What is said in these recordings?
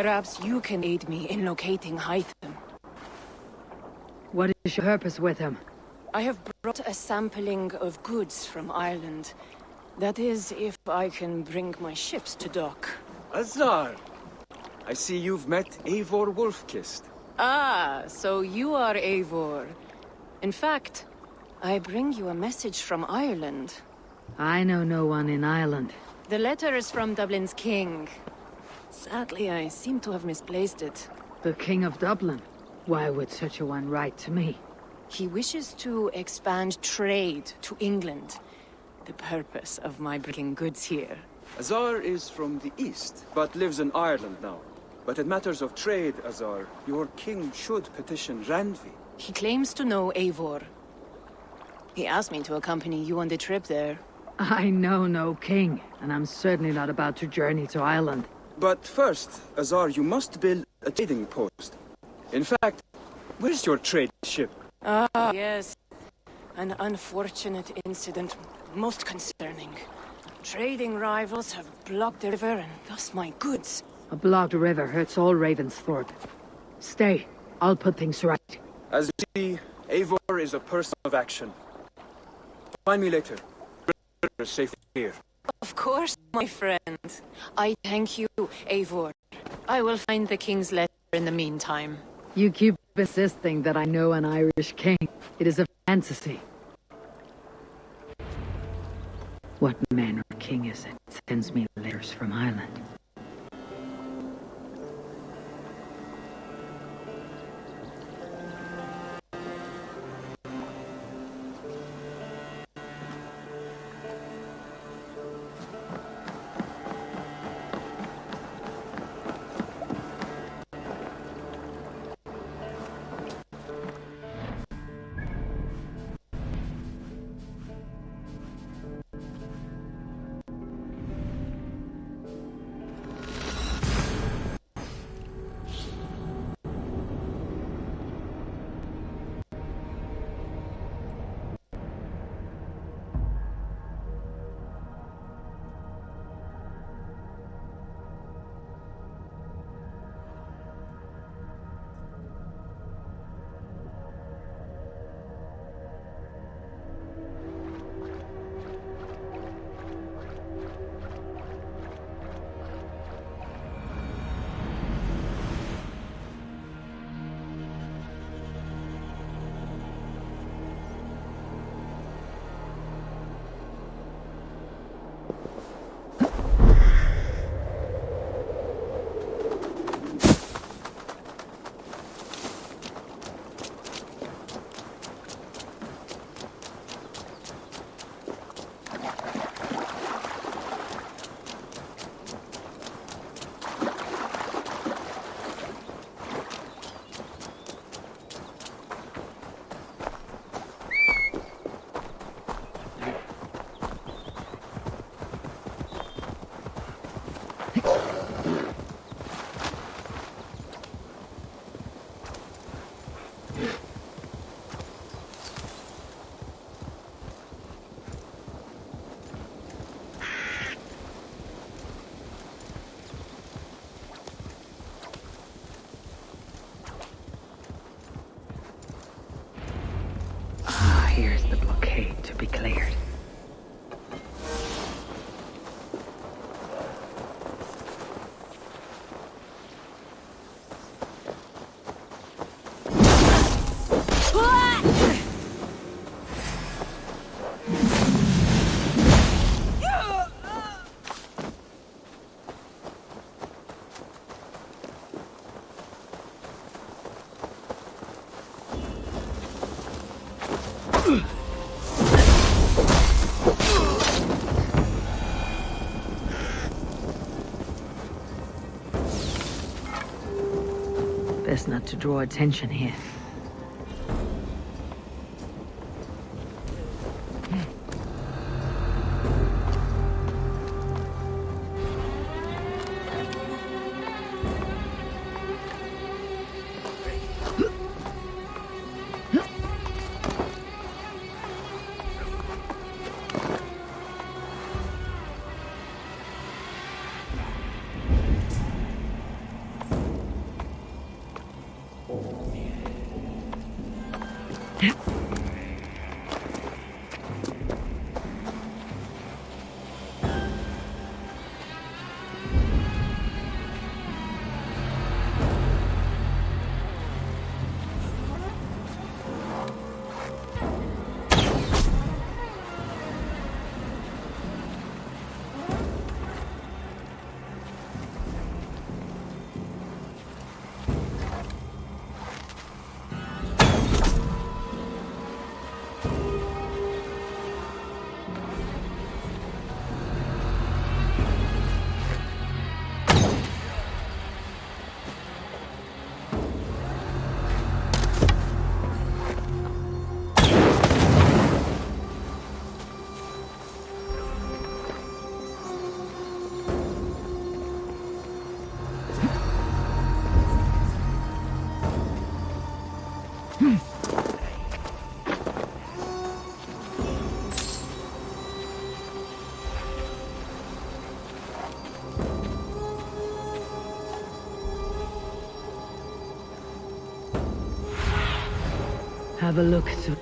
Perhaps you can aid me in locating Hytham. What is your purpose with him? I have brought a sampling of goods from Ireland. That is, if I can bring my ships to dock. Azar! I see you've met Eivor Wolfkist. Ah, so you are Eivor. In fact, I bring you a message from Ireland. I know no one in Ireland. The letter is from Dublin's king. Sadly, I seem to have misplaced it. The King of Dublin? Why would such a one write to me? He wishes to expand trade to England. The purpose of my bringing goods here. Azar is from the east, but lives in Ireland now. But in matters of trade, Azar, your king should petition Randvi. He claims to know Eivor. He asked me to accompany you on the trip there. I know no king, and I'm certainly not about to journey to Ireland. But first, Azar, you must build a trading post. In fact, where's your trade ship? Ah, yes. An unfortunate incident, most concerning. Trading rivals have blocked the river and thus my goods. A blocked river hurts all Ravensthorpe. Stay. I'll put things right. As you see, Eivor is a person of action. Find me later. We're safe here. Of course, my friend. I thank you, Eivor. I will find the king's letter in the meantime. You keep insisting that I know an Irish king. It is a fantasy. What man or king is it that sends me letters from Ireland? Here's the blockade to be cleared. Best not to draw attention here. Have a look through.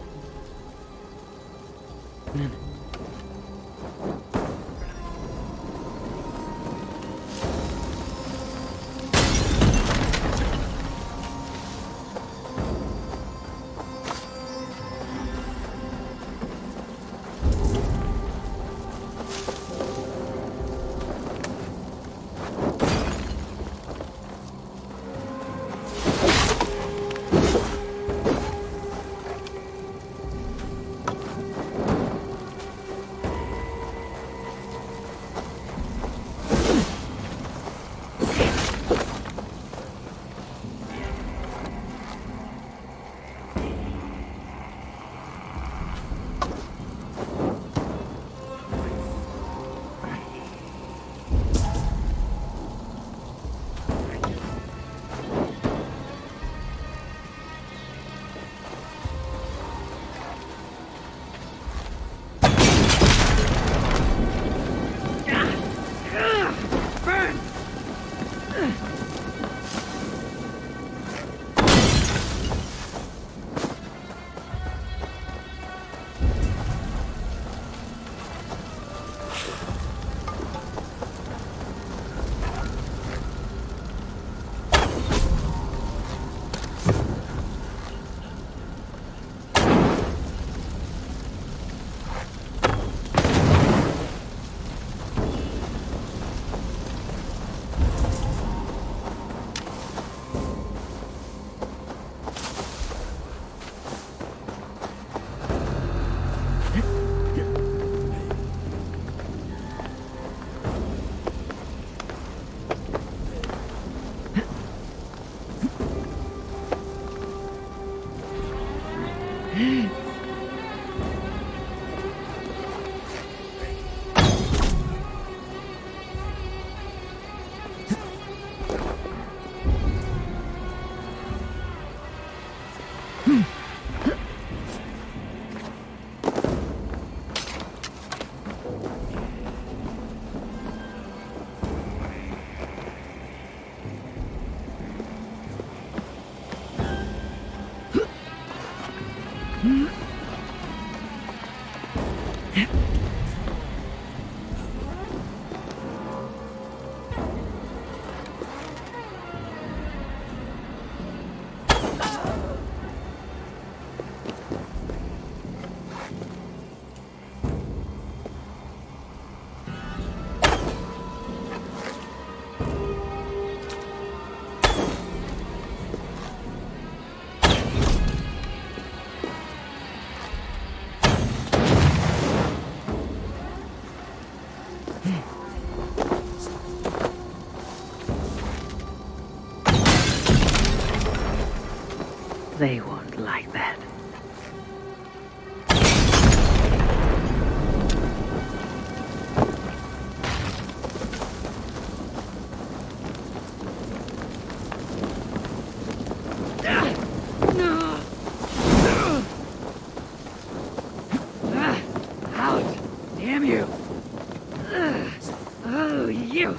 They won't like that. Out! Damn you! Oh, you!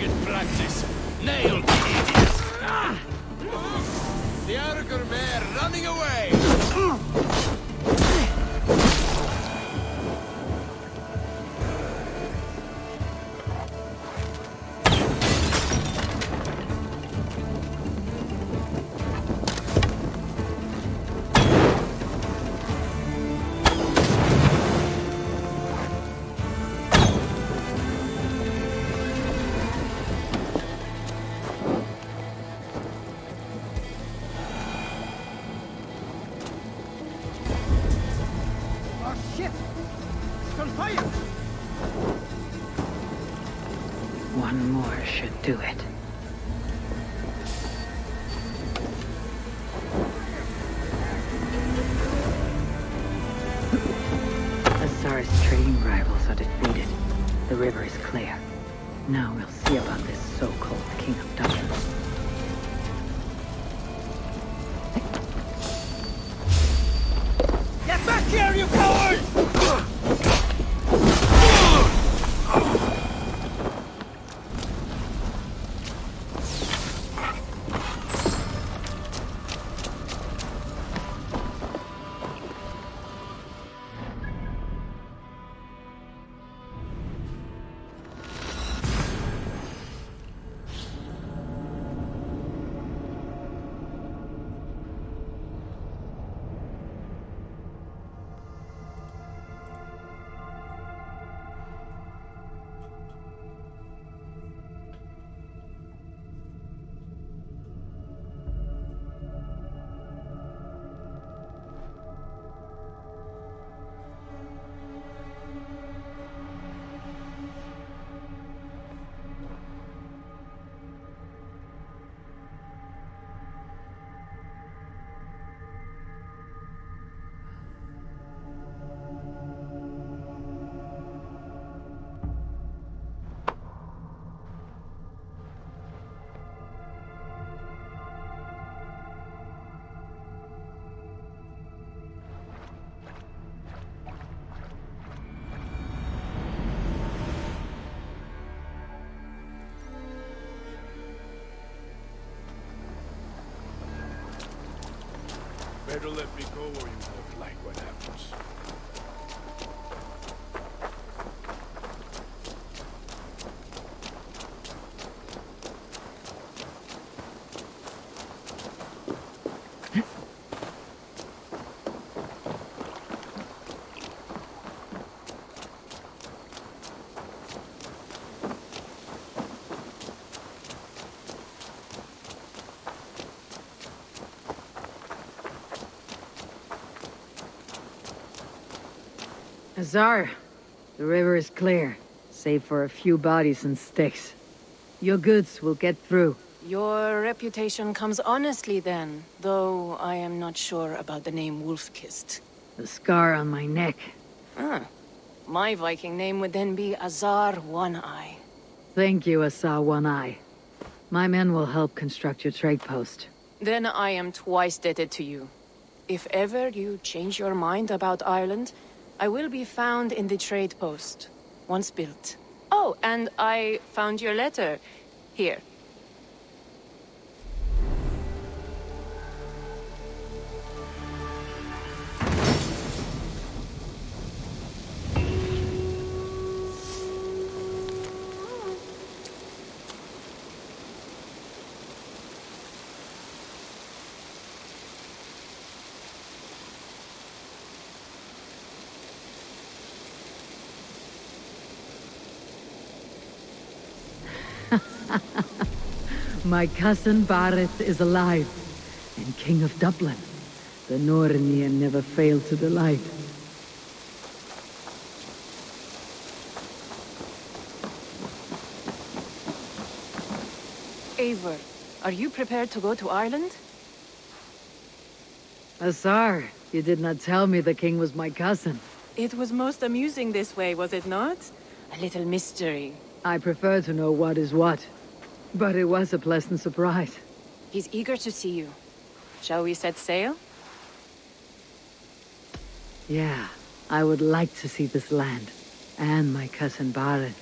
target practice. Nail the idiot! The Arger mare running away! One more should do it. Azar's trading rivals are defeated. The river is clear. Now we'll see about this so-called King of Dublin. Get back here, you coward! Better let me go or you won't like what happens. Azar, the river is clear, save for a few bodies and sticks. Your goods will get through. Your reputation comes honestly then, though I am not sure about the name Wolf-Kissed. The scar on my neck. Ah, my Viking name would then be Azar One-Eye. Thank you, Azar One-Eye. My men will help construct your trade post. Then I am twice indebted to you. If ever you change your mind about Ireland, I will be found in the trade post, once built. Oh, and I found your letter. Here. My cousin Bareth is alive, and King of Dublin. The Nornir never fail to delight. Eivor, are you prepared to go to Ireland? Azar, you did not tell me the king was my cousin. It was most amusing this way, was it not? A little mystery. I prefer to know what is what. But it was a pleasant surprise. He's eager to see you. Shall we set sail? Yeah, I would like to see this land. And my cousin Bareth.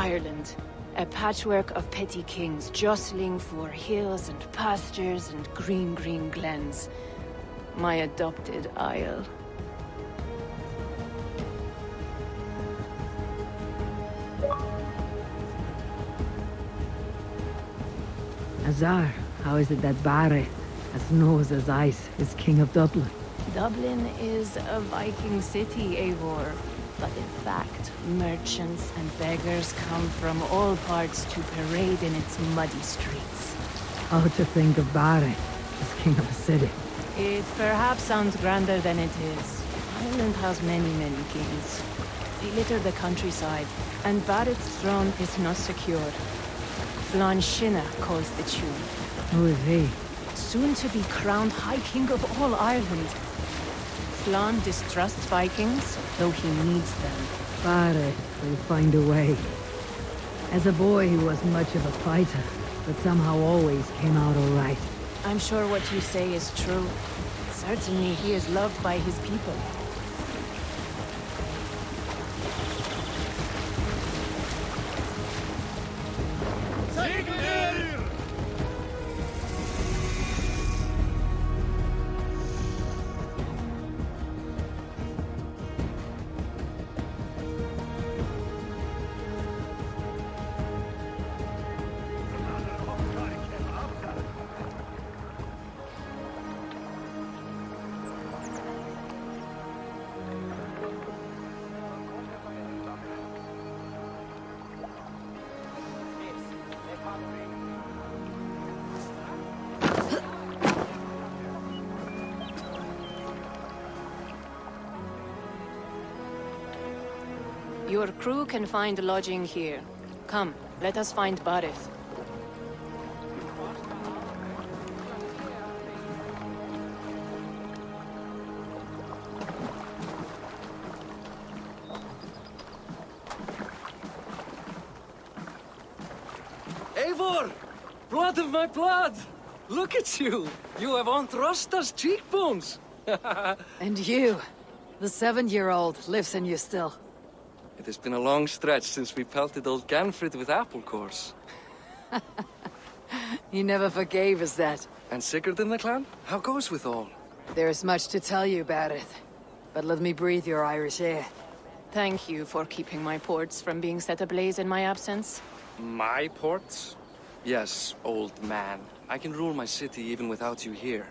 Ireland. A patchwork of petty kings jostling for hills and pastures and green glens. My adopted isle. Azar, how is it that Barre, as nose as ice, is king of Dublin? Dublin is a Viking city, Eivor. But in fact, merchants and beggars come from all parts to parade in its muddy streets. How to think of Barre as king of a city? It perhaps sounds grander than it is. Ireland has many kings. They litter the countryside, and Barrett's throne is not secure. Flann Sinna calls the tune. Who is he? Soon to be crowned High King of all Ireland. Flann distrusts Vikings, though he needs them. Barre will find a way. As a boy, he was much of a fighter, but somehow always came out all right. I'm sure what you say is true. Certainly he is loved by his people. Your crew can find lodging here. Come, let us find Barith. Eivor! Blood of my blood! Look at you! You have Aunt Rosta's cheekbones! And you, the 7-year-old, lives in you still. It has been a long stretch since we pelted old Ganfrid with apple cores. He never forgave us that. And Sigurd in the clan? How goes with all? There is much to tell you, Barith. But let me breathe your Irish air. Thank you for keeping my ports from being set ablaze in my absence. My ports? Yes, old man. I can rule my city even without you here.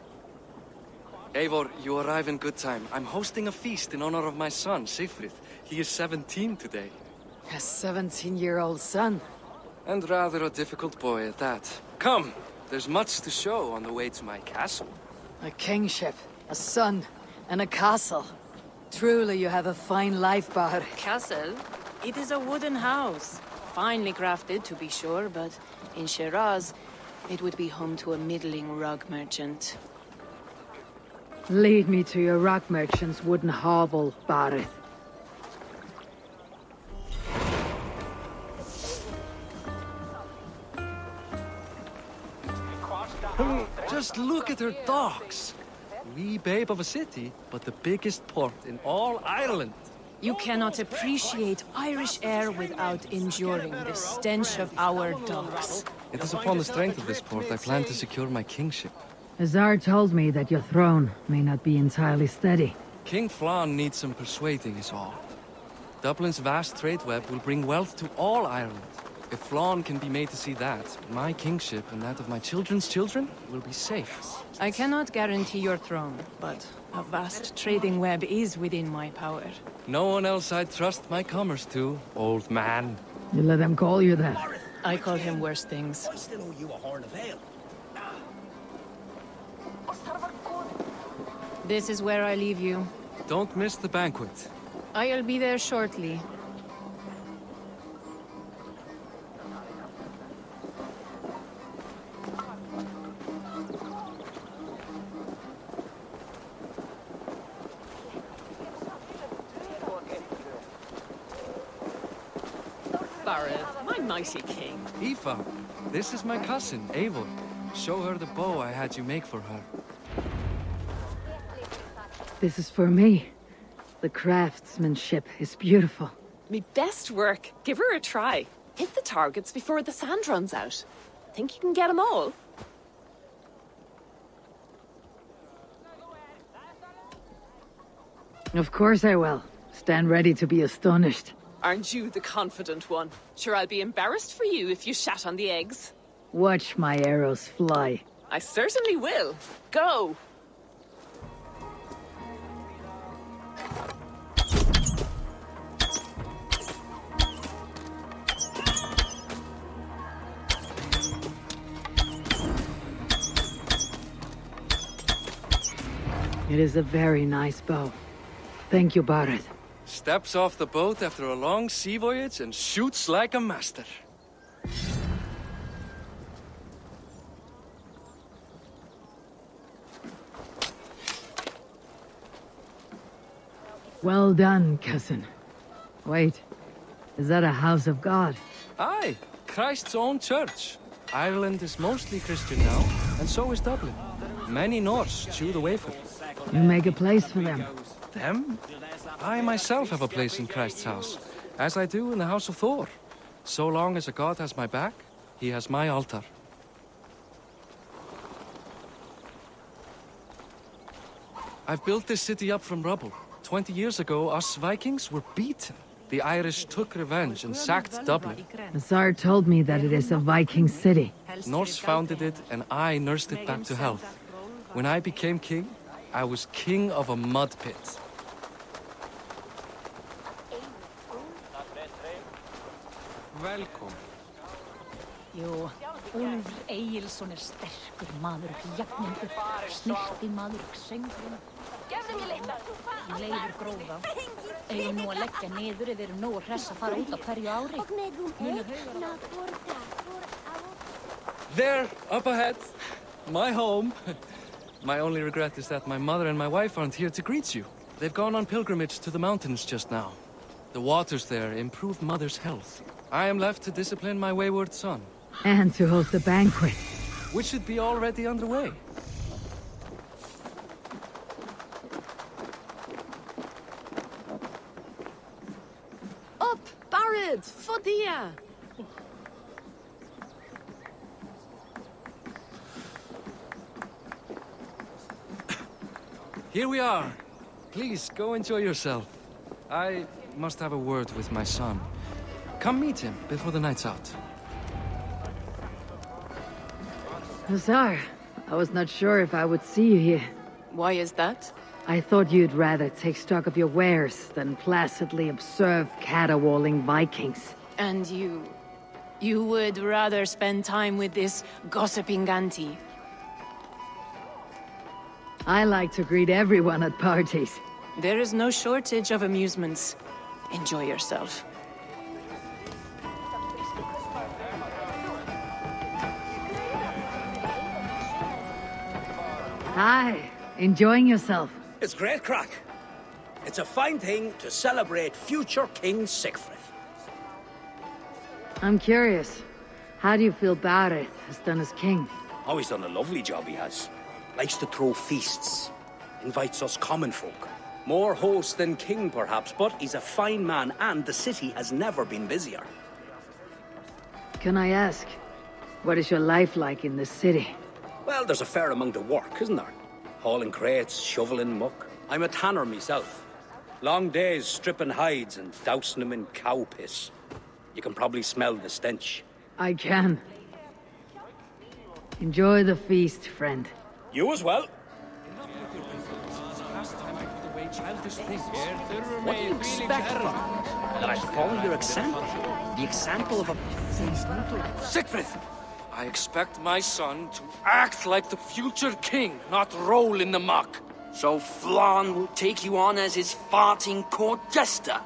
Eivor, you arrive in good time. I'm hosting a feast in honor of my son, Sigfrid. He is 17 today. A 17-year-old son? And rather a difficult boy at that. Come! There's much to show on the way to my castle. A kingship, a son, and a castle. Truly you have a fine life, Barith. Castle? It is a wooden house. Finely crafted, to be sure, but in Shiraz, it would be home to a middling rug merchant. Lead me to your rock merchant's wooden hovel, Barith. Just look at her docks! Wee babe of a city, but the biggest port in all Ireland. You cannot appreciate Irish air without enduring the stench of our docks. It is upon the strength of this port I plan to secure my kingship. Azar told me that your throne may not be entirely steady. King Flann needs some persuading is all. Dublin's vast trade web will bring wealth to all Ireland. If Flann can be made to see that, my kingship and that of my children's children will be safe. I cannot guarantee your throne, but a vast trading web is within my power. No one else I'd trust my commerce to, old man. You let them call you that. I call him worse things. I still owe you a horn of ale. This is where I leave you. Don't miss the banquet. I'll be there shortly. Barith, my mighty king. Aoife, this is my cousin, Eivor. Show her the bow I had you make for her. This is for me. The craftsmanship is beautiful. Me best work. Give her a try. Hit the targets before the sand runs out. Think you can get them all? Of course I will. Stand ready to be astonished. Aren't you the confident one? Sure, I'll be embarrassed for you if you shat on the eggs. Watch my arrows fly. I certainly will. Go! It is a very nice bow. Thank you, Barret. Steps off the boat after a long sea voyage and shoots like a master. Well done, cousin. Wait, is that a house of God? Aye, Christ's own church. Ireland is mostly Christian now, and so is Dublin. Many Norse chew the wafer. You make a place for them. Them? I myself have a place in Christ's house, as I do in the House of Thor. So long as a god has my back, he has my altar. I've built this city up from rubble. 20 years ago, us Vikings were beaten. The Irish took revenge and sacked Dublin. Azar told me that it is a Viking city. Norse founded it, and I nursed it back to health. When I became king, I was king of a mud pit. Velkom. Jú, Úlfur Egilsson sterkur maður og jafningur, snirti maður og söngur. Leifur gróða. Eigum nú að leggja niður eða erum nógu hress að fara út á hverju ári. There, up ahead. My home. My only regret is that my mother and my wife aren't here to greet you. They've gone on pilgrimage to the mountains just now. The waters there improve mother's health. I am left to discipline my wayward son. And to host a banquet. Which should be already underway. Up, Barret! Fodia! Here we are. Please, go enjoy yourself. I must have a word with my son. Come meet him before the night's out. Azar, I was not sure if I would see you here. Why is that? I thought you'd rather take stock of your wares than placidly observe caterwauling Vikings. And you... you would rather spend time with this gossiping auntie? I like to greet everyone at parties. There is no shortage of amusements. Enjoy yourself. Hi, enjoying yourself? It's great crack. It's a fine thing to celebrate future King Sigfrid. I'm curious. How do you feel Barret has done as king? Oh, he's done a lovely job, he has. Likes to throw feasts. Invites us common folk. More host than king, perhaps, but he's a fine man, and the city has never been busier. Can I ask, what is your life like in this city? Well, there's a fair amount of work, isn't there? Hauling crates, shoveling muck. I'm a tanner myself. Long days stripping hides and dousing them in cow piss. You can probably smell the stench. I can. Enjoy the feast, friend. You as well. What do you expect from me? That I follow your example. The example of a... Sigfrid! I expect my son to act like the future king, not roll in the muck. So Flann will take you on as his farting court jester?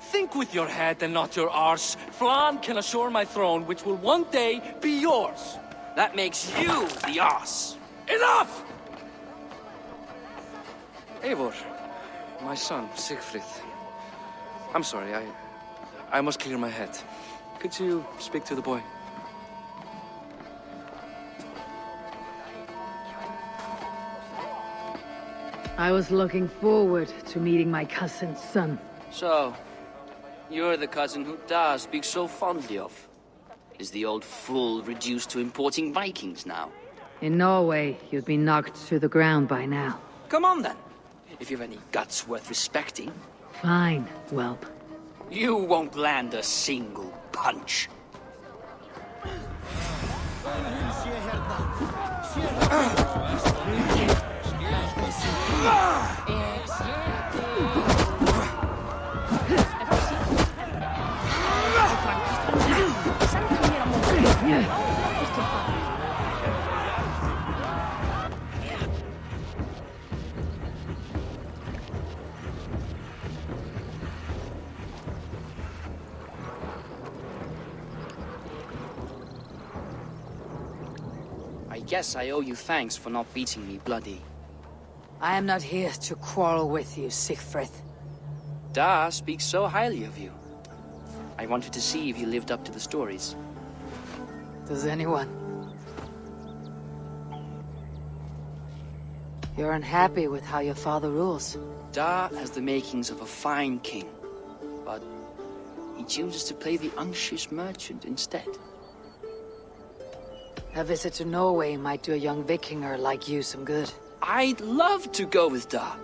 Think with your head and not your arse. Flann can assure my throne, which will one day be yours. That makes you the arse. Enough! Eivor, my son, Sigfrid. I'm sorry, I must clear my head. Could you speak to the boy? I was looking forward to meeting my cousin's son. So, You're the cousin who Da speaks so fondly of. Is the old fool reduced to importing Vikings now? In Norway, you'd be knocked to the ground by now. Come on then, if you've any guts worth respecting. Fine, whelp. You won't land a single punch. I guess I owe you thanks for not beating me bloody. I am not here to quarrel with you, Sigfrid. Da speaks so highly of you. I wanted to see if you lived up to the stories. Does anyone? You're unhappy with how your father rules? Da has the makings of a fine king, but he chooses to play the unctuous merchant instead. A visit to Norway might do a young Vikinger like you some good. I'd love to go with Da.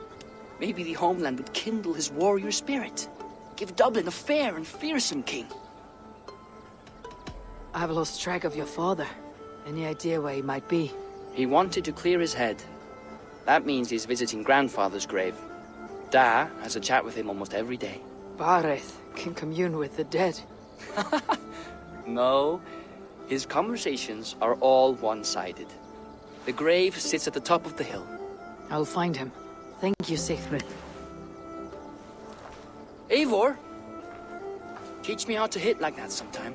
Maybe the homeland would kindle his warrior spirit. Give Dublin a fair and fearsome king. I've lost track of your father. Any idea where he might be? He wanted to clear his head. That means he's visiting grandfather's grave. Da has a chat with him almost every day. Bareth can commune with the dead. No, his conversations are all one-sided. The grave sits at the top of the hill. I'll find him. Thank you, Sigfrid. Eivor! Teach me how to hit like that sometime.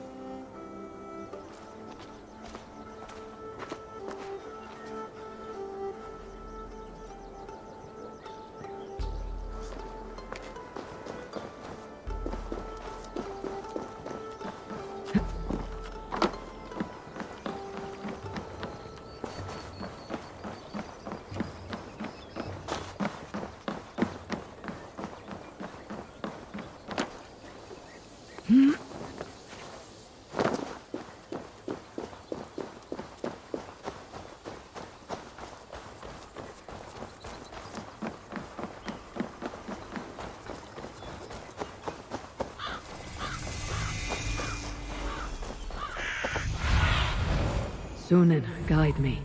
Sunan, guide me.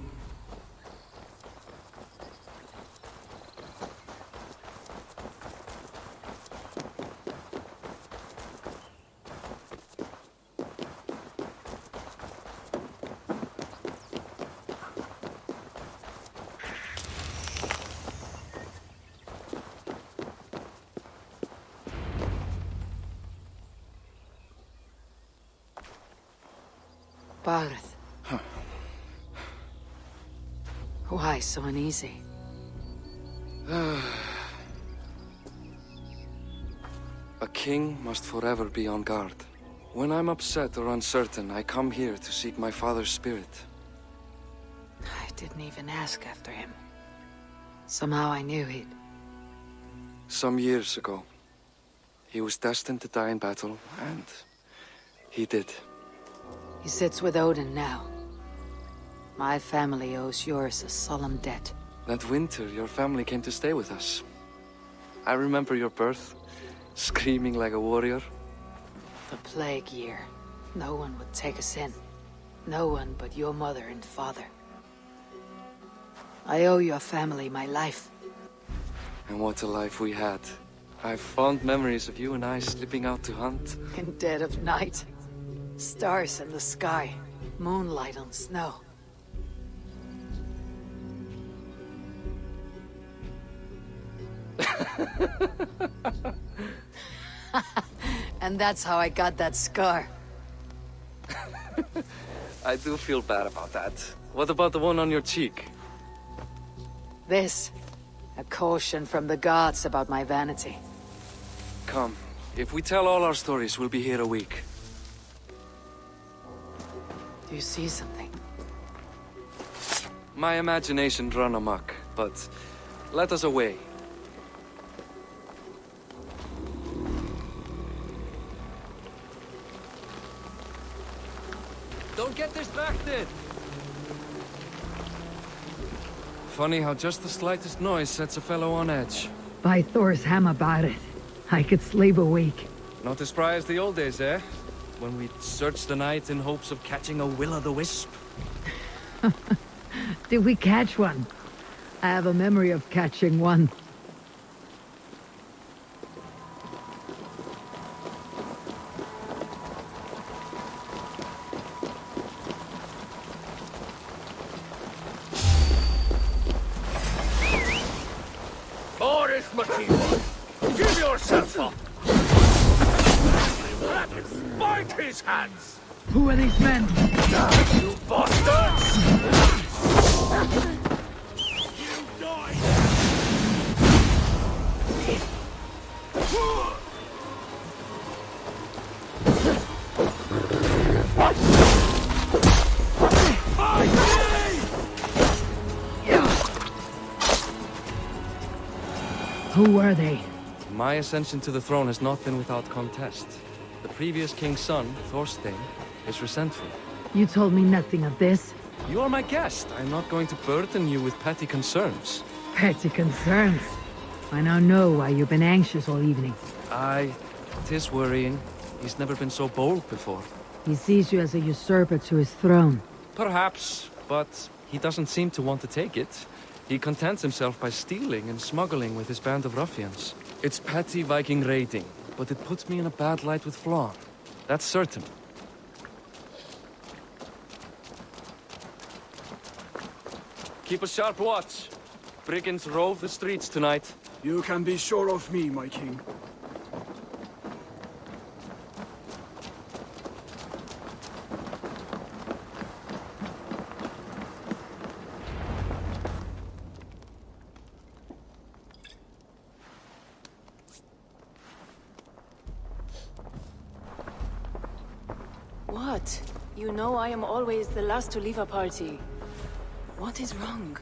Barth. Why so uneasy? A king must forever be on guard. When I'm upset or uncertain, I come here to seek my father's spirit. I didn't even ask after him. Somehow I knew he'd... Some years ago, he was destined to die in battle, and he did. He sits with Odin now. My family owes yours a solemn debt. That winter, your family came to stay with us. I remember your birth, screaming like a warrior. The plague year. No one would take us in. No one but your mother and father. I owe your family my life. And what a life we had. I have fond memories of you and I slipping out to hunt. In dead of night. Stars in the sky. Moonlight on snow. And that's how I got that scar. I do feel bad about that. What about the one on your cheek? This. A caution from the gods about my vanity. Come. If we tell all our stories, we'll be here a week. Do you see something? My imagination run amok, but let us away. get distracted! Funny how just the slightest noise sets a fellow on edge. By Thor's hammer, Barret. I could sleep a week. Not as spry as the old days, eh? When we'd search the night in hopes of catching a will-o'-the-wisp. Did we catch one? I have a memory of catching one. Boris Makiwa, give yourself up! Let him bite his hands! Who are these men? You bastards! You die! Who were they? My ascension to the throne has not been without contest. The previous king's son, Thorstein, is resentful. You told me nothing of this. You are my guest. I'm not going to burden you with petty concerns. Petty concerns. I now know why you've been anxious all evening. Aye, 'tis worrying. He's never been so bold before. He sees you as a usurper to his throne. Perhaps, but he doesn't seem to want to take it. He contents himself by stealing and smuggling with his band of ruffians. It's petty Viking raiding, but it puts me in a bad light with Flann. That's certain. Keep a sharp watch. Brigands rove the streets tonight. You can be sure of me, my king. What? You know I am always the last to leave a party. What is wrong?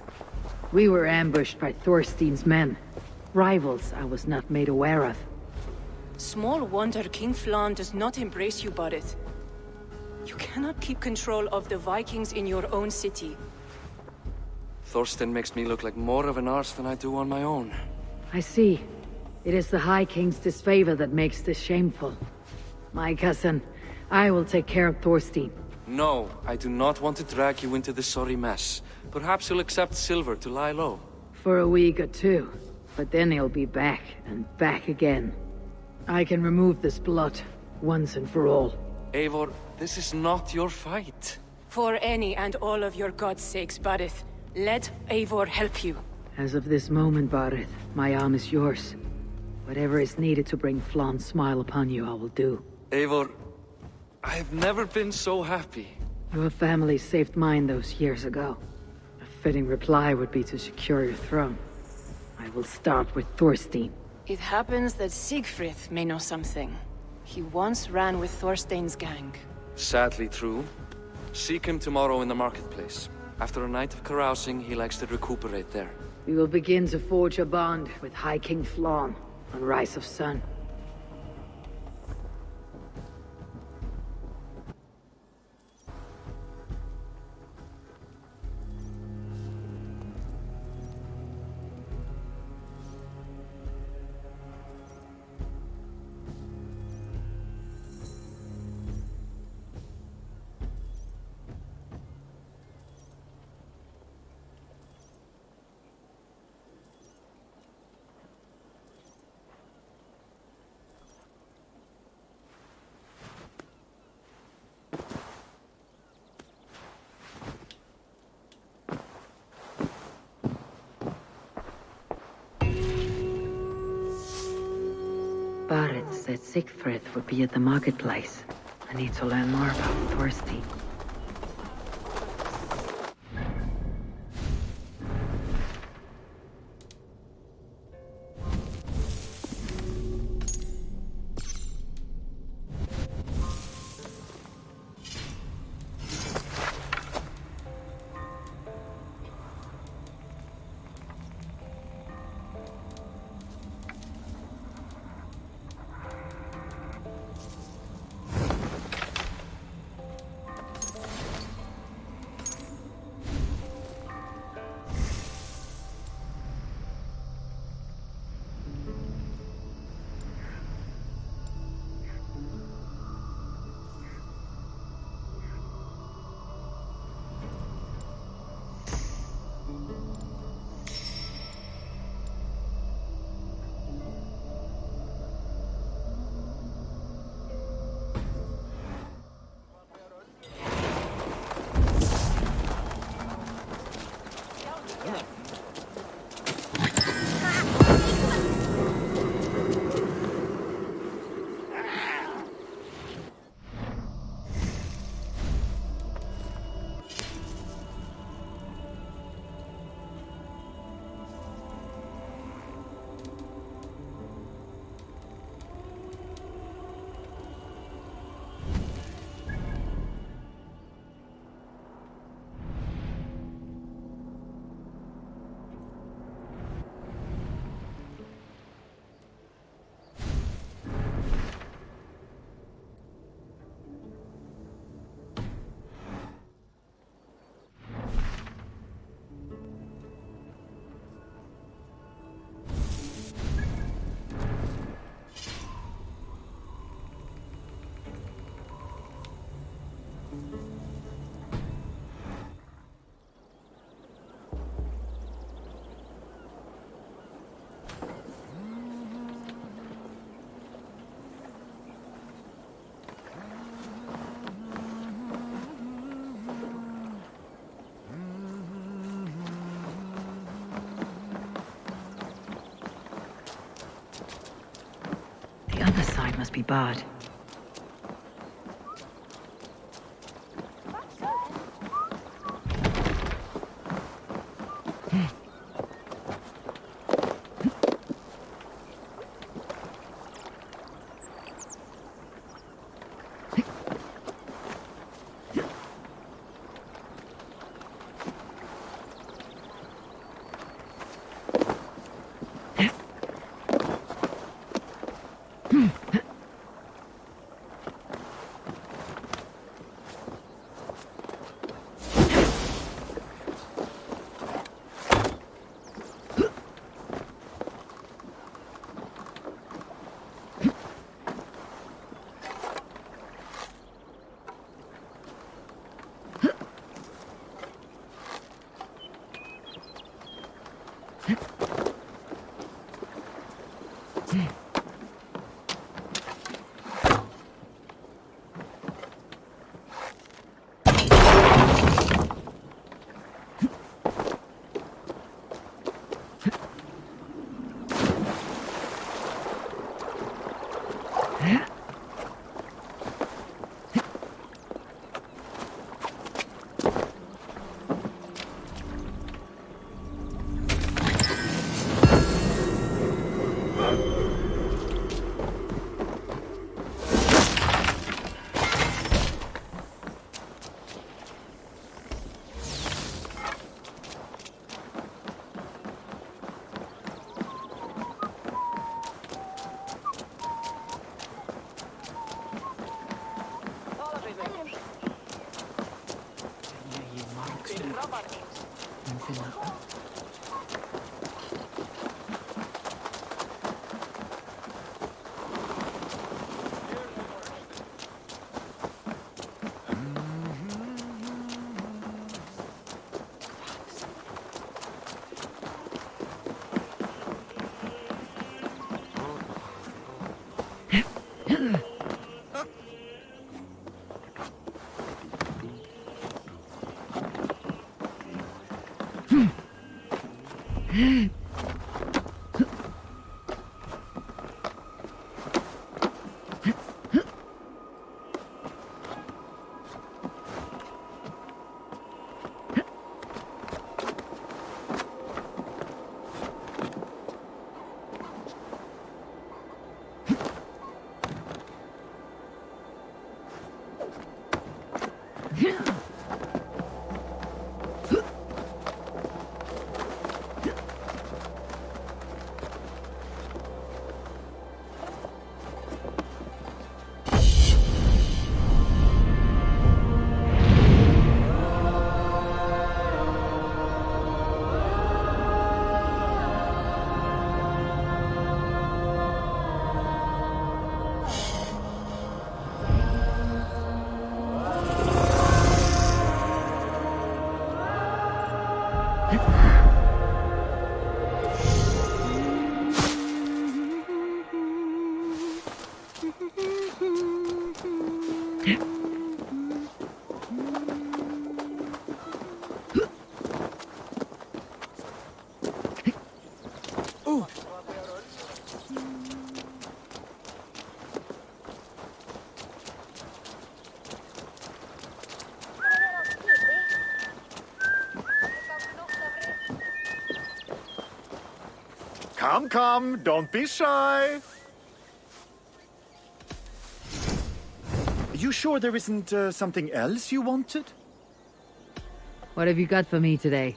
We were ambushed by Thorstein's men. Rivals I was not made aware of. Small wonder King Flann does not embrace you, Barret. You cannot keep control of the Vikings in your own city. Thorstein makes me look like more of an arse than I do on my own. I see. It is the High King's disfavor that makes this shameful. My cousin, I will take care of Thorstein. No, I do not want to drag you into this sorry mess. Perhaps you'll accept silver to lie low. For a week or two. But then he'll be back, and back again. I can remove this blot, once and for all. Eivor, this is not your fight. For any and all of your gods' sakes, Barret, let Eivor help you. As of this moment, Barret, my arm is yours. Whatever is needed to bring Flann's smile upon you, I will do. Eivor, I have never been so happy. Your family saved mine those years ago. A fitting reply would be to secure your throne. I will start with Thorstein. It happens that Siegfried may know something. He once ran with Thorstein's gang. Sadly true. Seek him tomorrow in the marketplace. After a night of carousing, he likes to recuperate there. We will begin to forge a bond with High King Flann on Rise of Sun. Barret said Siegfried would be at the marketplace. I need to learn more about Thorstein. sign must be bad. Come, come, don't be shy. You sure there isn't something else you wanted? What have you got for me today?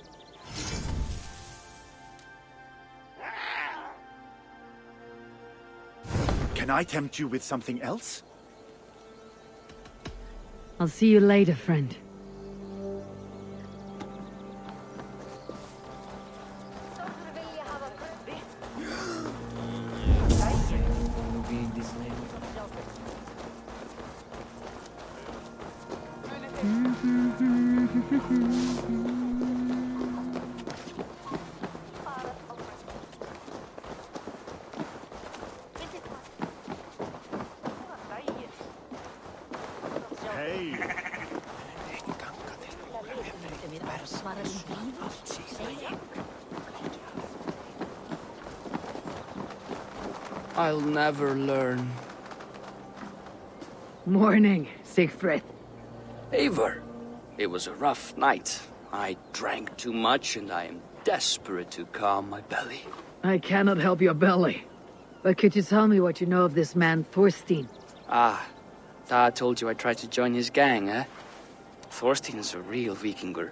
Can I tempt you with something else? I'll see you later, friend. I'll never learn. Morning, Siegfried. Eivor, it was a rough night. I drank too much and I am desperate to calm my belly. I cannot help your belly. But could you tell me what you know of this man, Thorstein? Ah, Dad told you I tried to join his gang, eh? Thorstein is a real Vikinger.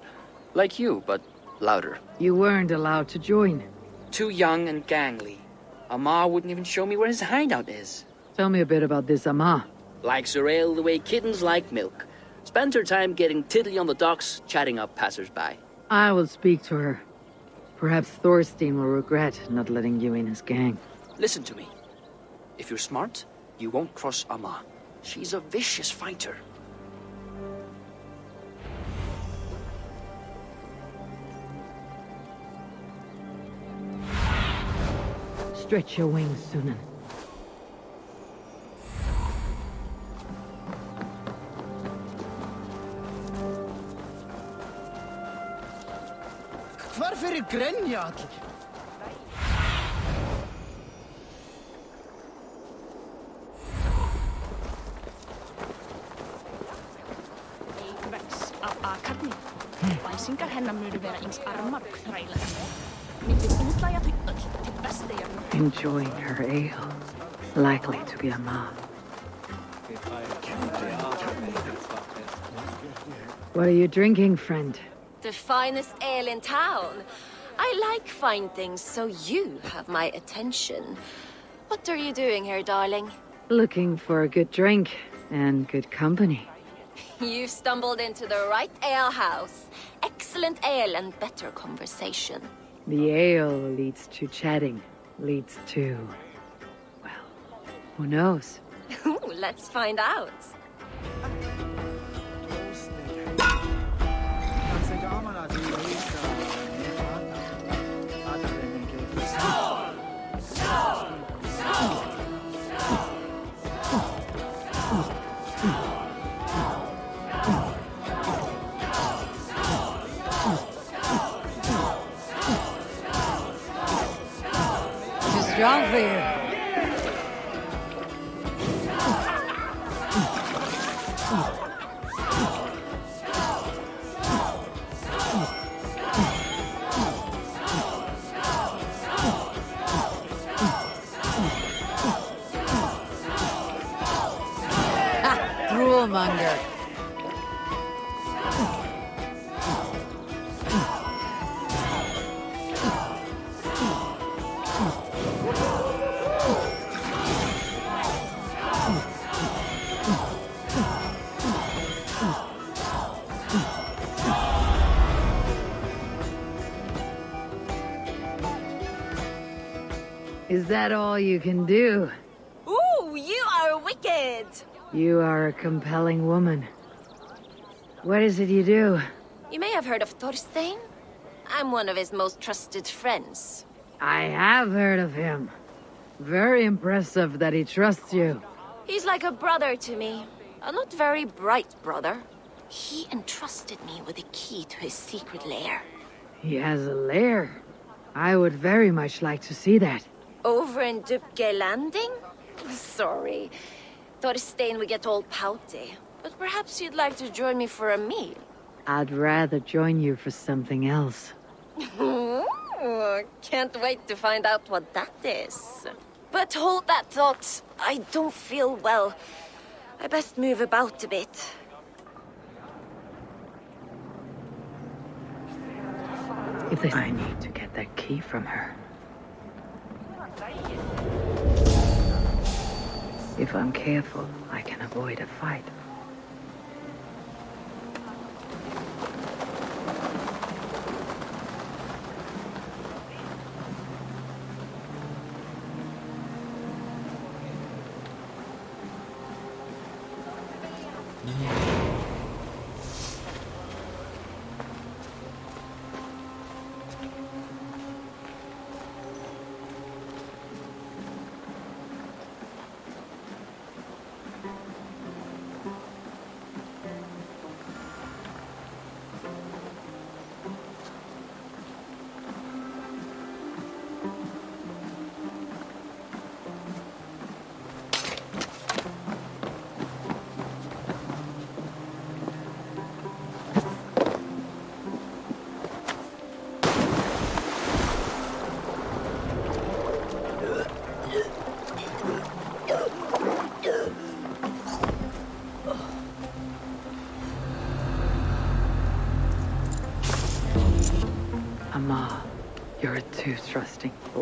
Like you, but louder. You weren't allowed to join. Too young and gangly. Amar wouldn't even show me where his hideout is. Tell me a bit about this Amma. Likes her ale the way kittens like milk. Spends her time getting tiddly on the docks, chatting up passers-by. I will speak to her. Perhaps Thorstein will regret not letting you in his gang. Listen to me. If you're smart, you won't cross Amma. She's a vicious fighter. Stretch your wings, Sunan. Varför är grenja allir? Ei vex á Akarni. Bæsingar hennar munu vera eins armar og þrælar. Myndi útlægja þau öll til Vesteyjar. Enjoying her ale. Likely to be Amma. What are you drinking, friend? The finest ale in town. I like fine things, so you have my attention. What are you doing here, darling? Looking for a good drink and good company. You've stumbled into the right ale house. Excellent ale and better conversation. The ale leads to chatting, leads to... well, who knows? Let's find out. Too strong for you. Droolmonger. Is that all you can do? Ooh, you are wicked! You are a compelling woman. What is it you do? You may have heard of Thorstein. I'm one of his most trusted friends. I have heard of him. Very impressive that he trusts you. He's like a brother to me. A not very bright brother. He entrusted me with the key to his secret lair. He has a lair. I would very much like to see that. Over in Dubke Landing? Sorry. Thorstein would get all pouty. But perhaps you'd like to join me for a meal. I'd rather join you for something else. Ooh, can't wait to find out what that is. But hold that thought. I don't feel well. I best move about a bit. I need to get that key from her. If I'm careful, I can avoid a fight.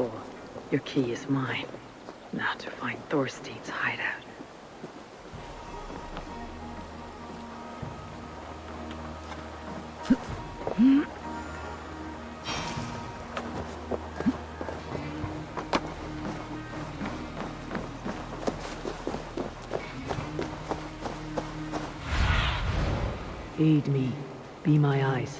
full. Your key is mine. Now to find Thorstein's hideout. Aid me. Be my eyes.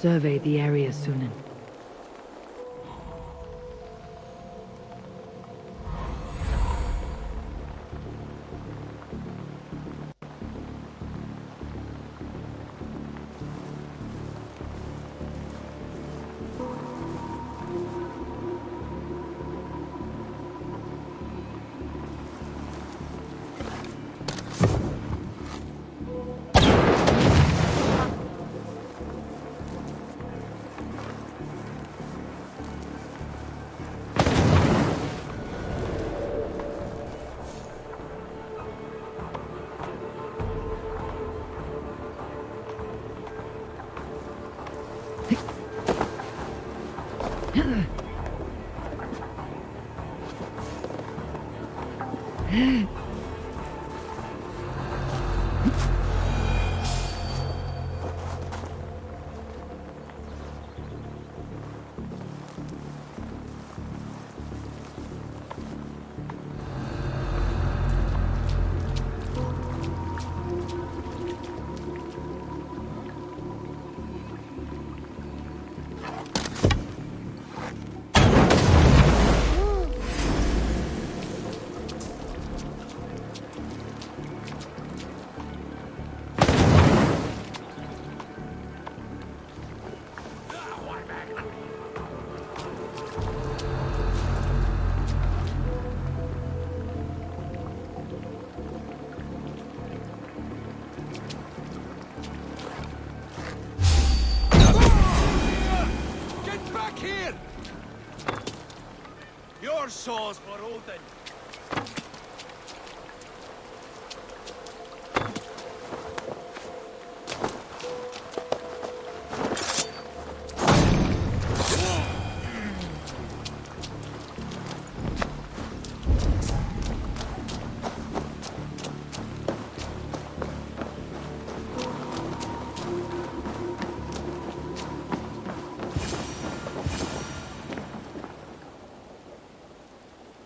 Survey the area, Sunan. Your swords for Odin.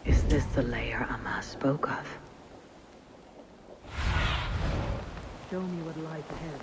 Is this the lair Amma spoke of? Show me what lies ahead.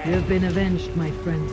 You've been avenged, my friend.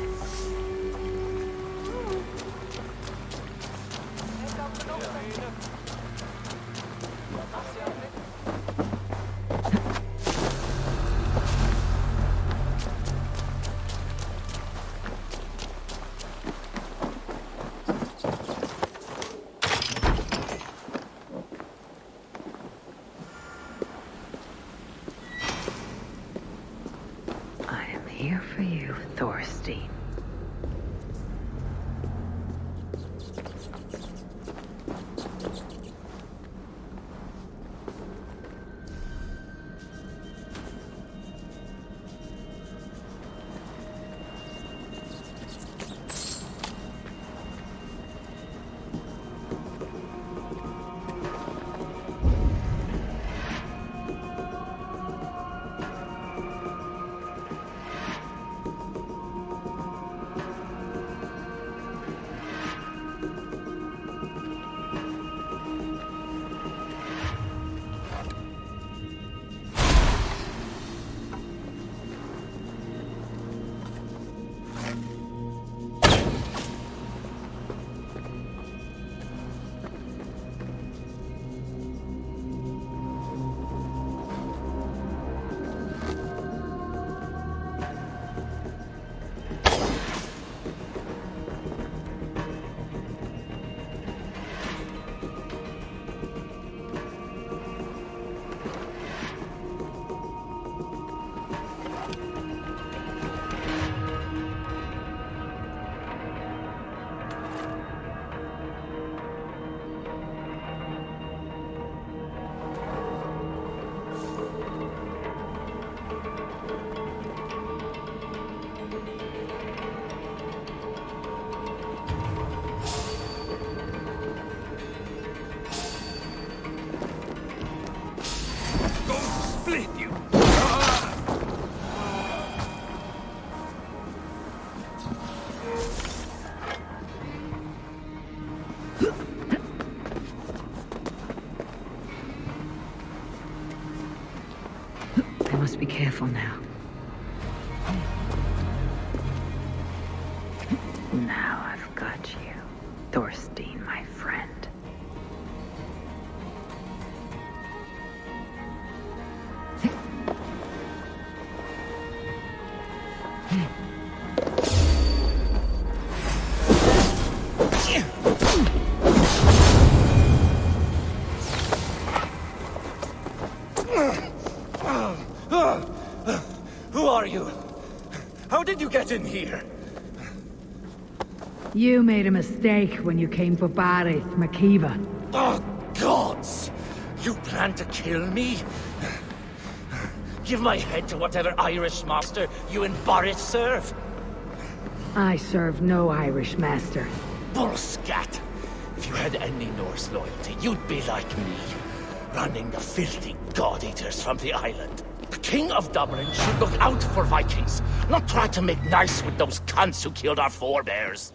I am here for you, Thorstein. Careful now. Now I've got you, Thorstein, my friend. Who are you? How did you get in here? You made a mistake when you came for Barith, Makiva. Oh, gods! You plan to kill me? Give my head to whatever Irish master you and Barith serve. I serve no Irish master. Bullscat! If you had any Norse loyalty, you'd be like me, running the filthy god-eaters from the island. The King of Dublin should look out for Vikings, not try to make nice with those cunts who killed our forebears.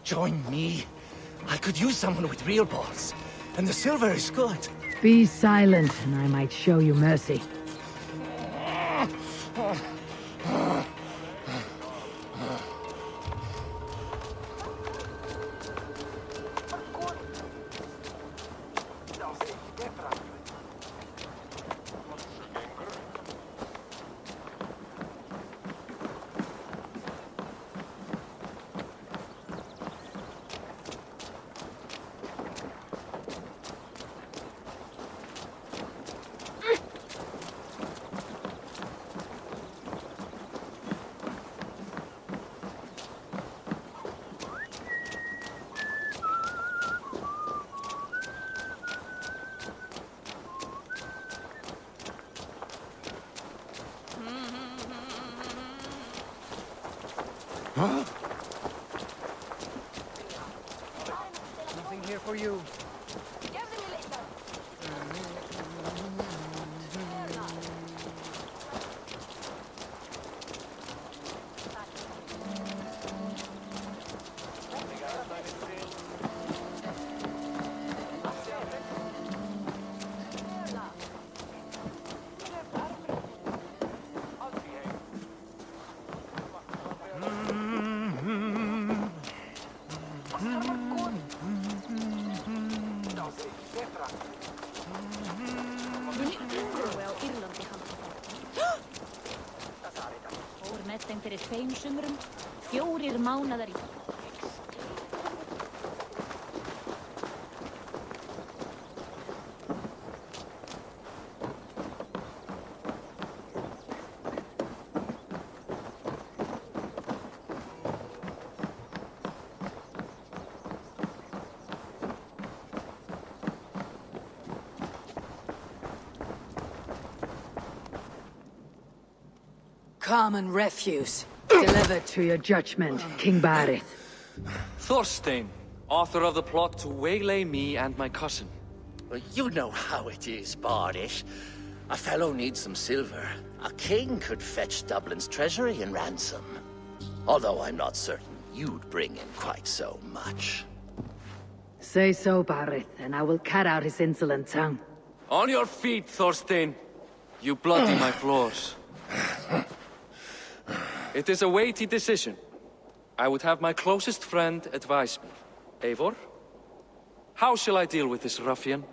Join me. I could use someone with real balls, and the silver is good. Be silent, and I might show you mercy. Huh? Nothing here for you. Fyrir 2 sumrum, 4 mánaðar í Common refuse. Delivered to your judgment, King Barith. Thorstein, author of the plot to waylay me and my cousin. Well, you know how it is, Bardish. A fellow needs some silver. A king could fetch Dublin's treasury in ransom. Although I'm not certain you'd bring in quite so much. Say so, Barith, and I will cut out his insolent tongue. On your feet, Thorstein. You bloody my floors. It is a weighty decision. I would have my closest friend advise me. Eivor, how shall I deal with this ruffian?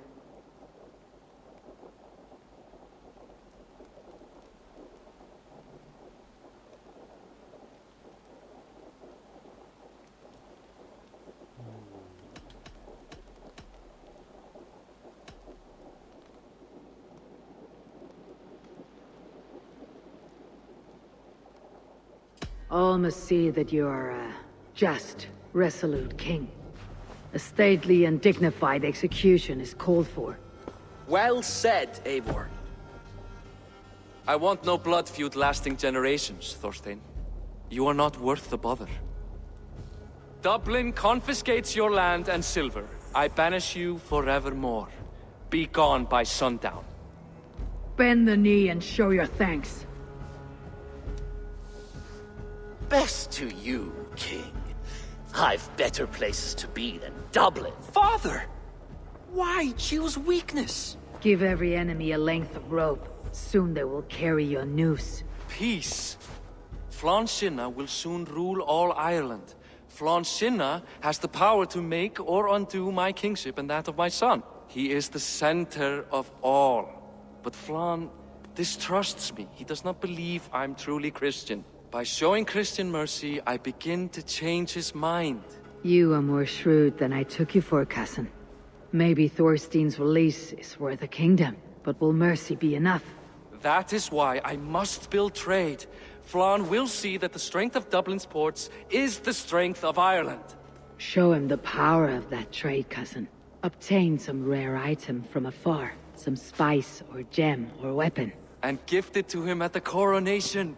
All must see that you are a just, resolute king. A stately and dignified execution is called for. Well said, Eivor. I want no blood feud lasting generations, Thorstein. You are not worth the bother. Dublin confiscates your land and silver. I banish you forevermore. Be gone by sundown. Bend the knee and show your thanks. Best to you, King. I've better places to be than Dublin. Father! Why choose weakness? Give every enemy a length of rope. Soon they will carry your noose. Peace. Flann Sinna will soon rule all Ireland. Flann Sinna has the power to make or undo my kingship and that of my son. He is the center of all. But Flann distrusts me. He does not believe I'm truly Christian. By showing Christian mercy, I begin to change his mind. You are more shrewd than I took you for, cousin. Maybe Thorstein's release is worth a kingdom, but will mercy be enough? That is why I must build trade. Flann will see that the strength of Dublin's ports is the strength of Ireland. Show him the power of that trade, cousin. Obtain some rare item from afar. Some spice or gem or weapon. And gift it to him at the coronation.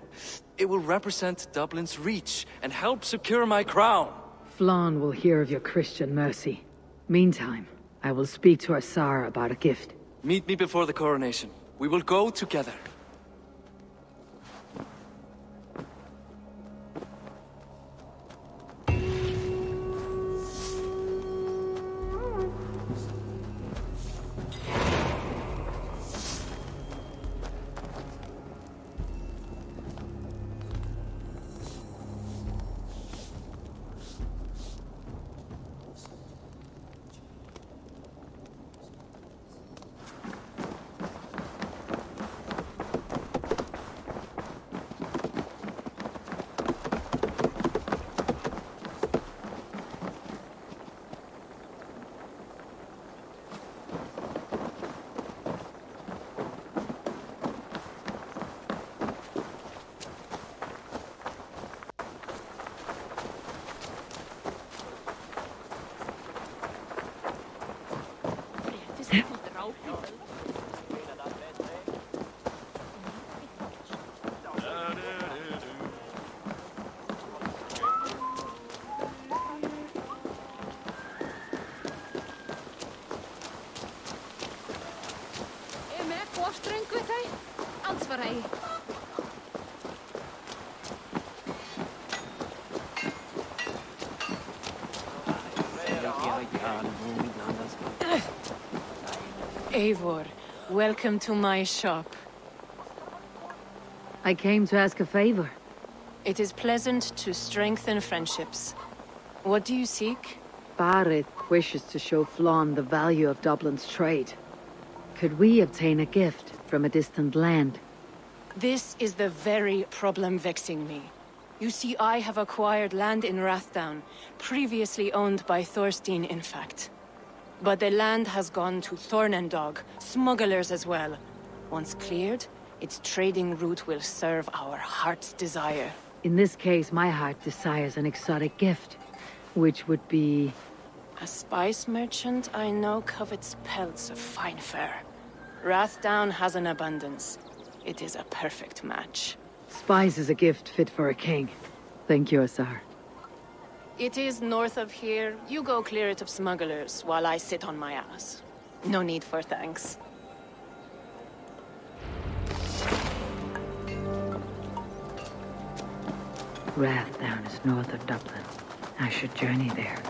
It will represent Dublin's reach and help secure my crown. Flann will hear of your Christian mercy. Meantime, I will speak to Asar about a gift. Meet me before the coronation. We will go together. Eivor, welcome to my shop. I came to ask a favor. It is pleasant to strengthen friendships. What do you seek? Barith wishes to show Flann the value of Dublin's trade. Could we obtain a gift from a distant land? This is the very problem vexing me. You see, I have acquired land in Rathdown, previously owned by Thorstein, in fact. But the land has gone to Thornendog, smugglers as well. Once cleared, its trading route will serve our heart's desire. In this case, my heart desires an exotic gift, which would be... A spice merchant I know covets pelts of fine fur. Rathdown has an abundance. It is a perfect match. Spice is a gift fit for a king. Thank you, Asar. It is north of here. You go clear it of smugglers, while I sit on my ass. No need for thanks. Rathdown is north of Dublin. I should journey there.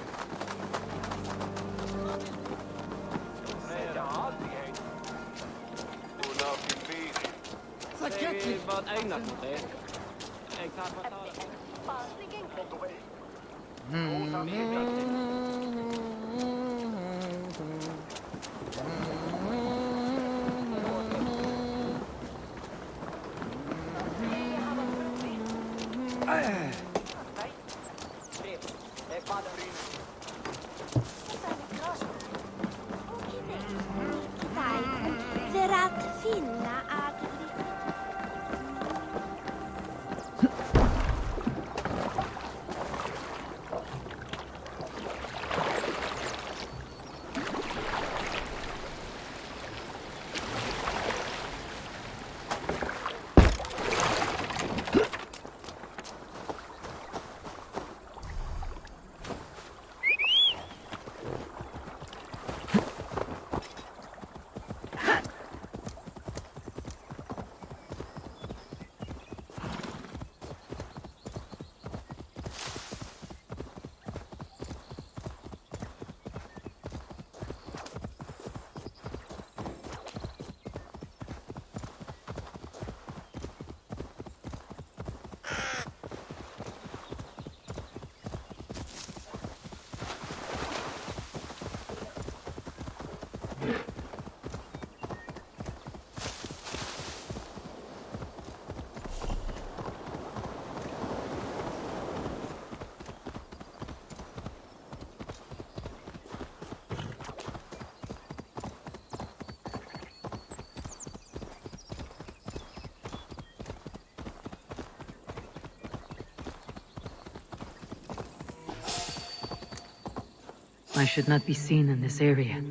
I should not be seen in this area.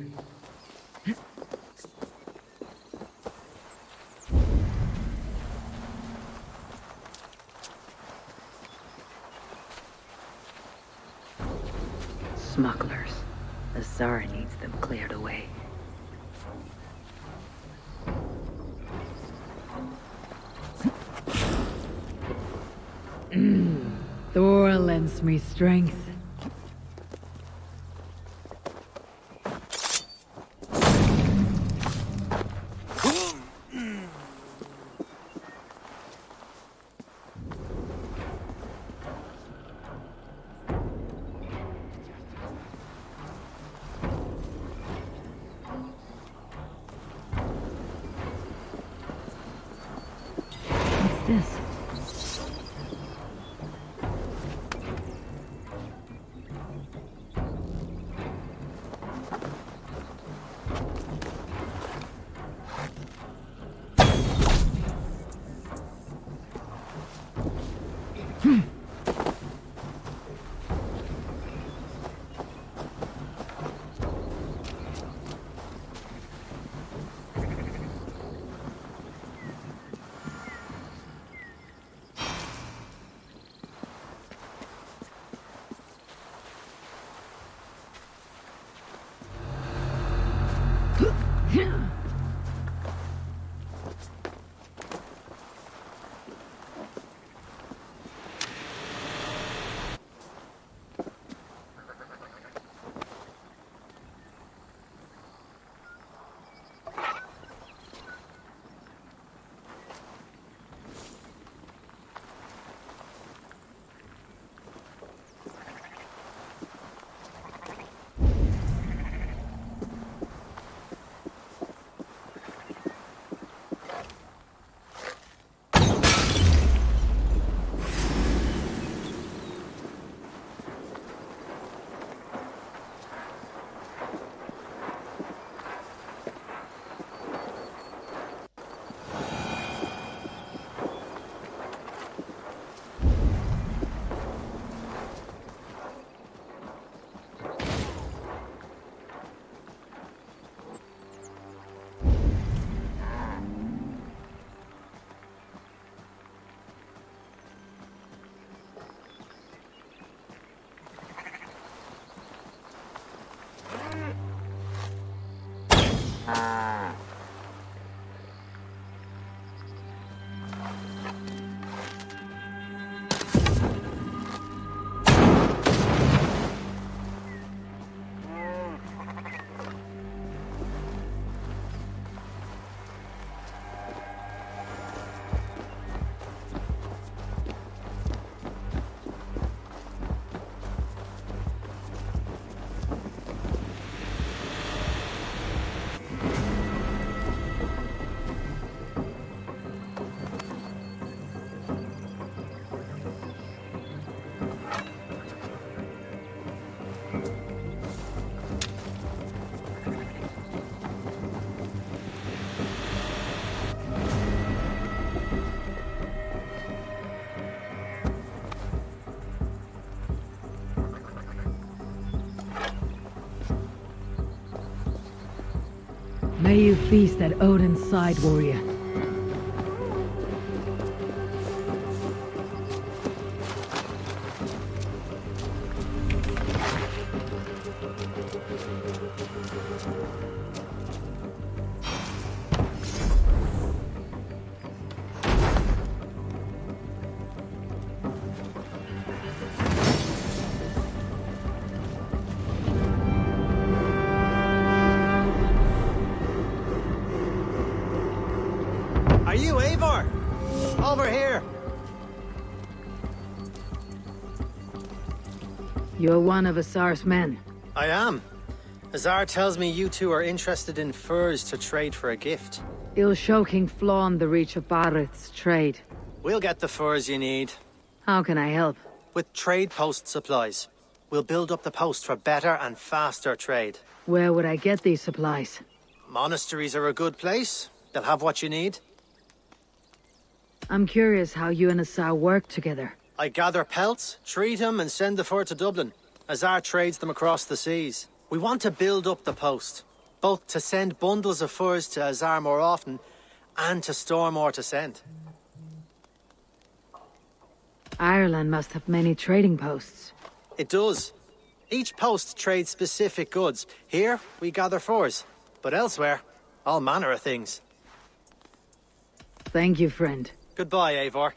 Smugglers. The Tsar needs them cleared away. Thor lends me strength. What's this? May you feast at Odin's side, warrior. Are you Eivor? Over here! You're one of Asar's men. I am. Azar tells me you two are interested in furs to trade for a gift. Ill-Shoking flawn the reach of Barith's trade. We'll get the furs you need. How can I help? With trade post supplies. We'll build up the post for better and faster trade. Where would I get these supplies? Monasteries are a good place. They'll have what you need. I'm curious how you and Asar work together. I gather pelts, treat them, and send the fur to Dublin. Azar trades them across the seas. We want to build up the post, both to send bundles of furs to Azar more often, and to store more to send. Ireland must have many trading posts. It does. Each post trades specific goods. Here, we gather furs. But elsewhere, all manner of things. Thank you, friend. Goodbye, Eivor.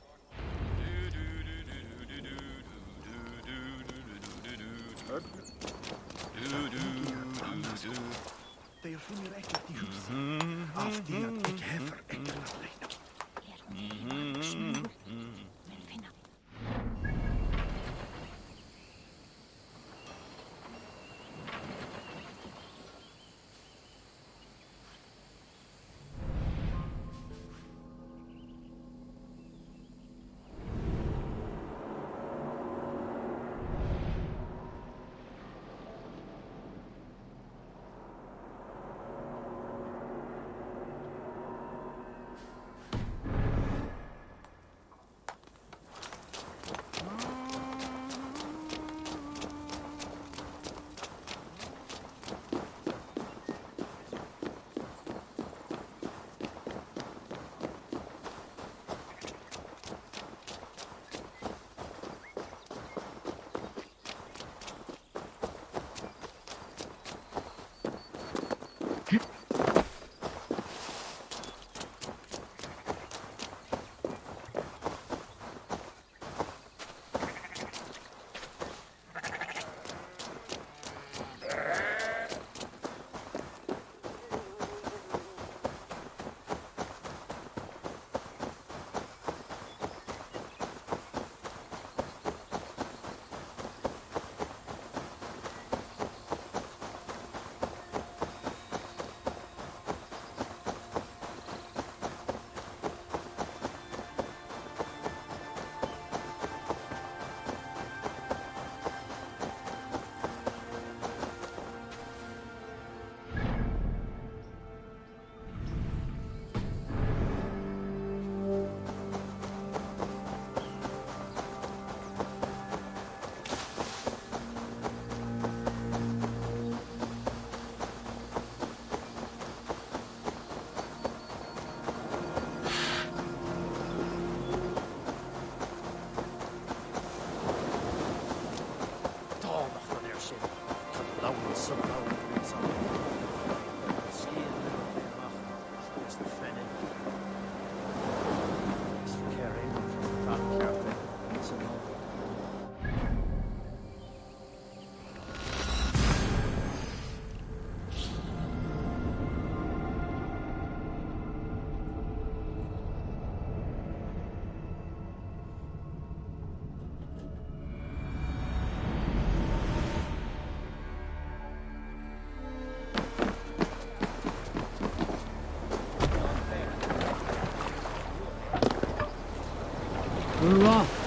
Move off.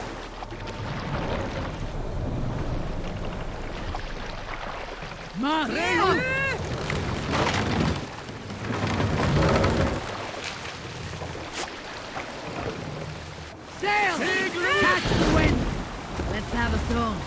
Sail! Catch the wind! Let's have a song.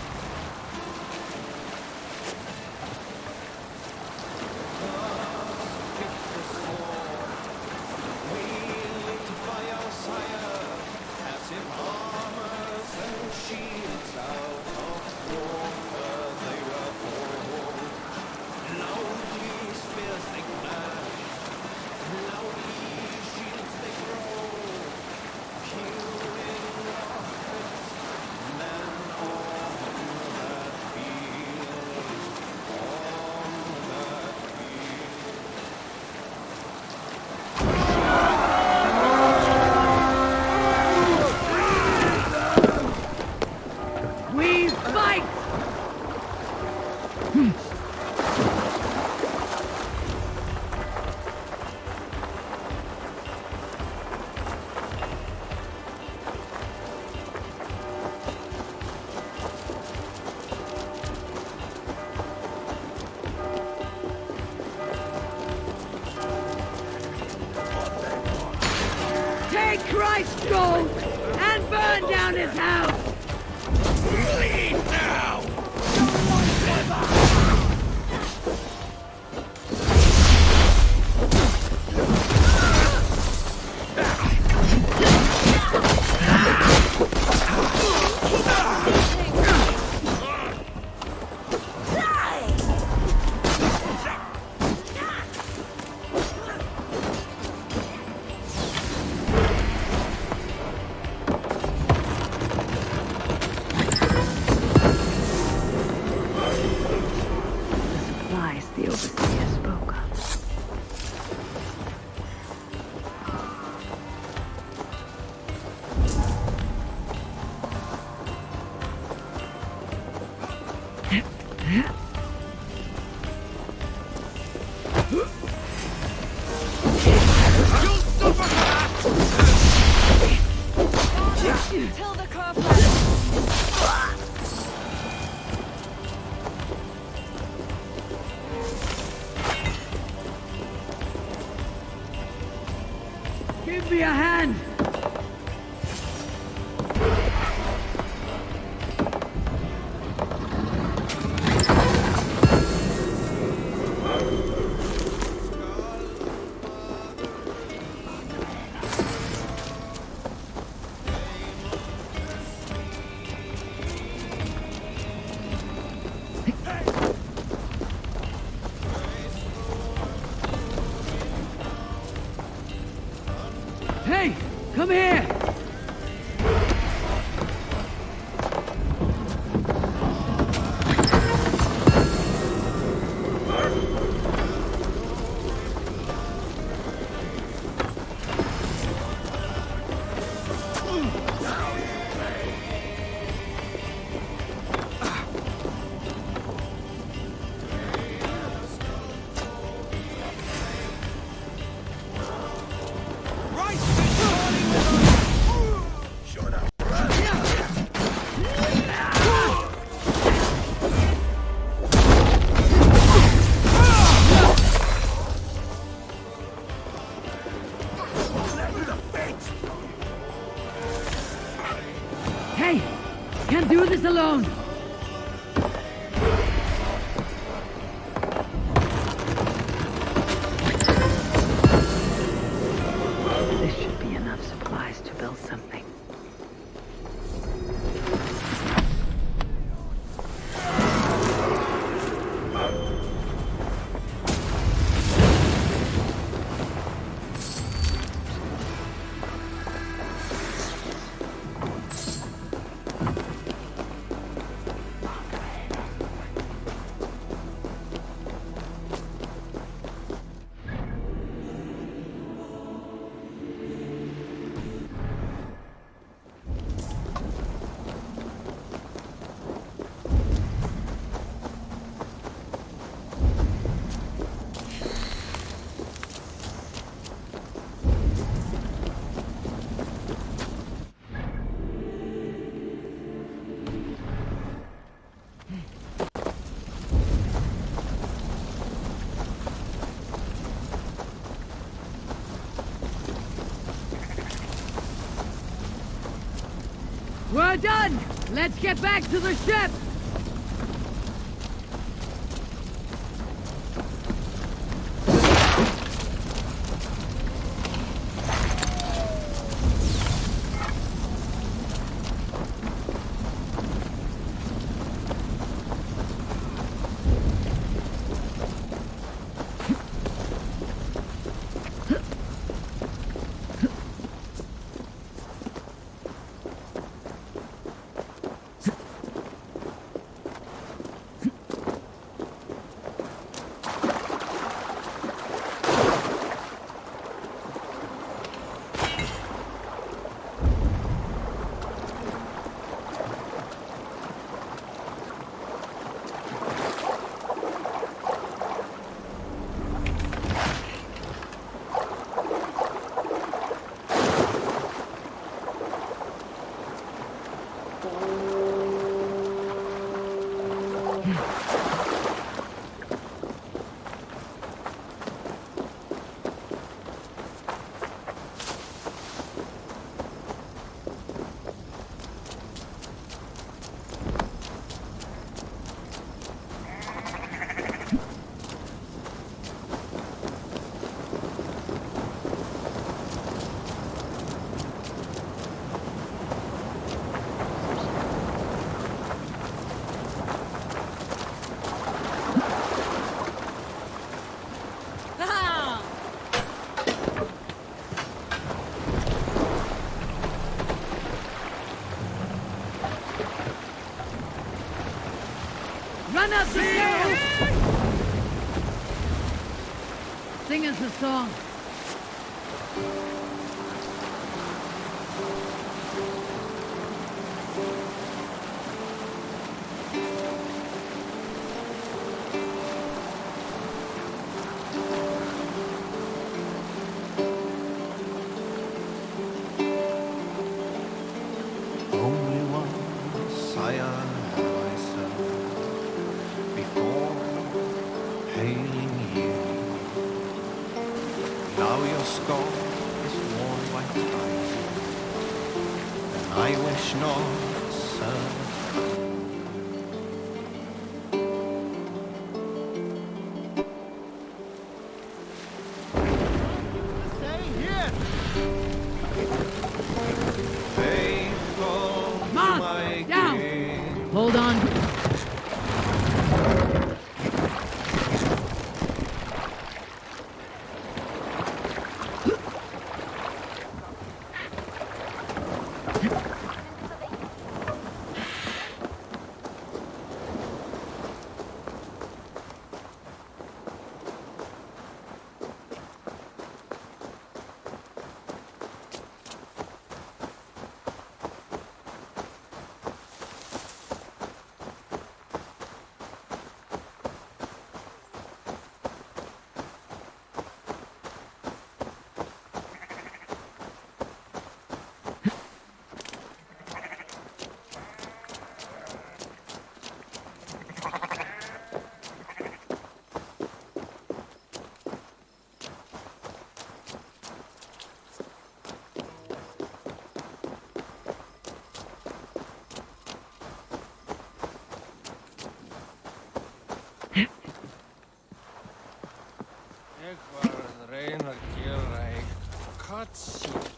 Take Christ's gold and burn down his house! Leave now! Sophia spoke of. Till the curve left. Give me a hand! Hey! Come here! Hey! Can't do this alone! This should be enough supplies to build something. We're done! Let's get back to the ship! Run up the stairs! Sing us a song. Only one sire have I served before hailing you. Now your scar is worn by time, and I wish not serve. Faithful to my king. Hold on.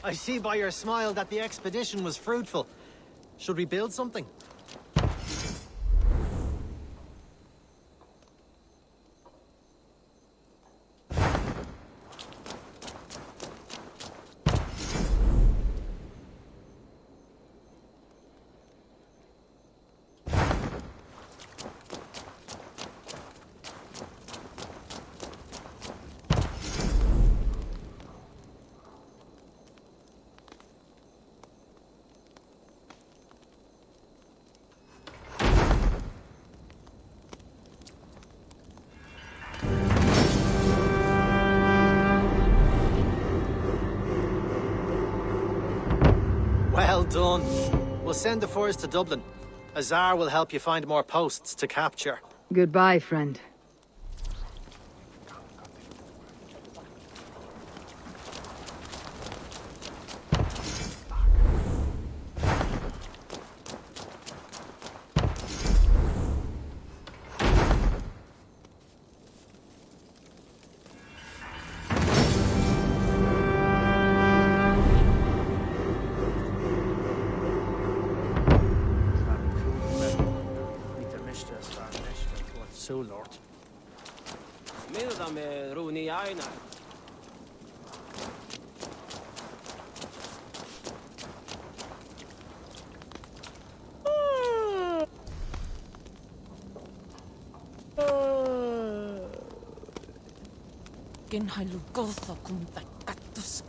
I see by your smile that the expedition was fruitful. Should we build something? Well done. We'll send the force to Dublin. Azar will help you find more posts to capture. Goodbye, friend. So, Lord. Genhailu gotha kum ta katus